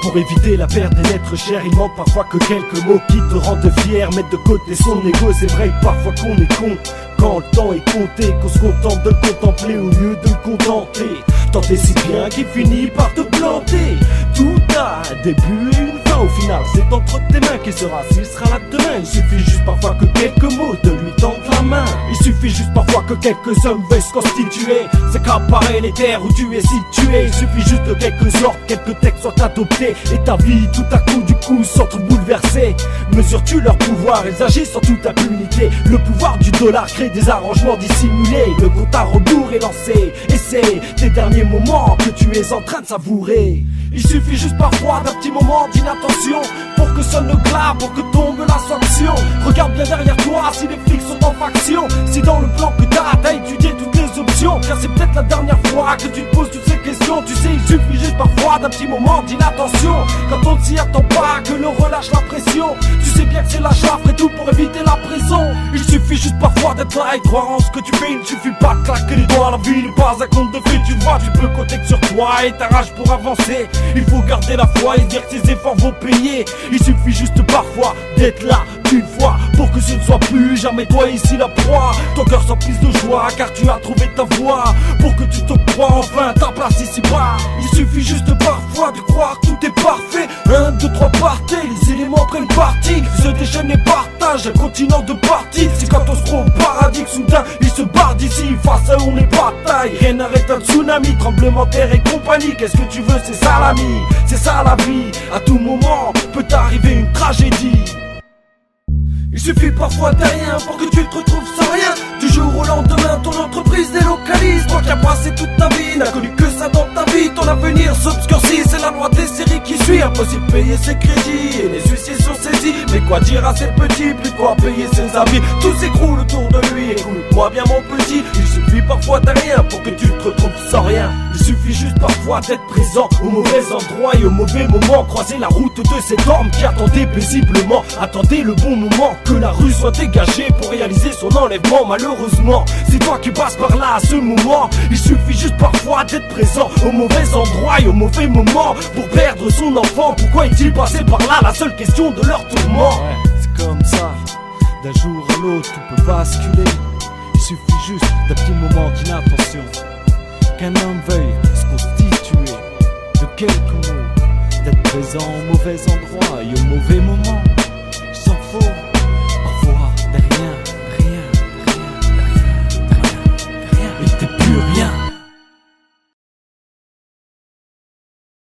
Pour éviter la perte des êtres chers, il manque parfois que quelques mots qui te rendent fier. Mettre de côté son ego, c'est vrai parfois qu'on est con quand le temps est compté, qu'on se contente de le contempler au lieu de le contenter. Tenter si bien qu'il finit par te planter. Tout a un début et une fin, au final c'est entre tes mains qui sera s'il sera là demain. Il suffit juste parfois que quelques mots de lui tendent la main. Il suffit juste parfois que quelques hommes veuillent se constituer. C'est qu'apparaît les terres où tu es situé. Il suffit juste que quelques ordres, quelques textes soient adoptés, et ta vie tout à coup du coup s'entre bouleversée. Mesures-tu leur pouvoir? Ils agissent en toute impunité. Le pouvoir du dollar crée des arrangements dissimulés. Le compte à rebours est lancé, et c'est tes derniers moments que tu es en train de savourer. Il suffit juste parfois d'un petit moment d'inattention pour que sonne le glas, pour que tombe la sanction. Regarde bien derrière toi si les flics sont en faction, si dans le plan que t'as étudié toutes les options. Car c'est peut-être la dernière fois que tu te poses toutes ces questions. Tu sais, il suffit juste parfois d'un petit moment d'inattention, quand on ne s'y attend pas, que l'on relâche la pression. Tu sais bien que c'est la chafre et tout pour éviter la prison. Il suffit juste parfois d'être là et croire en ce que tu fais. Il ne suffit pas de claquer les doigts, la vie n'est pas un conte de fées. Tu vois, tu peux compter que sur toi et ta rage pour avancer. Il faut garder la foi et dire que tes efforts vont payer. Il suffit juste parfois d'être là une fois pour que ce ne soit plus jamais toi ici la proie. Ton cœur s'emplisse de joie car tu as trouvé ta voie, pour que tu t'octroies enfin ta place ici bas. Il suffit juste parfois de croire que tout est parfait. 1, 2, 3 partez, les éléments prennent parti, se déchaînent et partagent un continent de parties. C'est quand on se trouve au paradis que soudain ils se barrent d'ici. Face à eux on est bataille, rien n'arrête un tsunami, tremblement de terre et compagnie. Qu'est-ce que tu veux, c'est ça l'ami, c'est ça la vie. À tout moment peut t'arriver une tragédie. Il suffit parfois de rien pour que tu te retrouves sans rien. Du jour au lendemain, ton entreprise délocalise. Toi qui as passé toute ta vie, n'as connu que ça dans ta vie. Ton avenir s'obscurcit, c'est la loi des séries qui suit. Impossible de payer ses crédits et les huissiers sont saisis. Mais quoi dire à ces petits, plus de quoi payer ses amis. Tout s'écroule autour de lui, écoute-moi bien mon petit. Il suffit parfois de rien pour que tu te retrouves sans rien. Il suffit juste parfois d'être présent au mauvais endroit et au mauvais moment. Croiser la route de cet homme qui attendait paisiblement. Attendez le bon moment, que la rue soit dégagée pour réaliser son enlèvement. Malheureusement, c'est toi qui passes par là à ce moment. Il suffit juste parfois d'être présent au mauvais endroit et au mauvais moment pour perdre son enfant. Pourquoi est-il passé par là? La seule question de leur tourment. Ouais, c'est comme ça, d'un jour à l'autre tout peut basculer. Il suffit juste d'un petit moment d'inattention, qu'un homme veuille se constituer de quelques mots, d'être présent au mauvais endroit et au mauvais moment.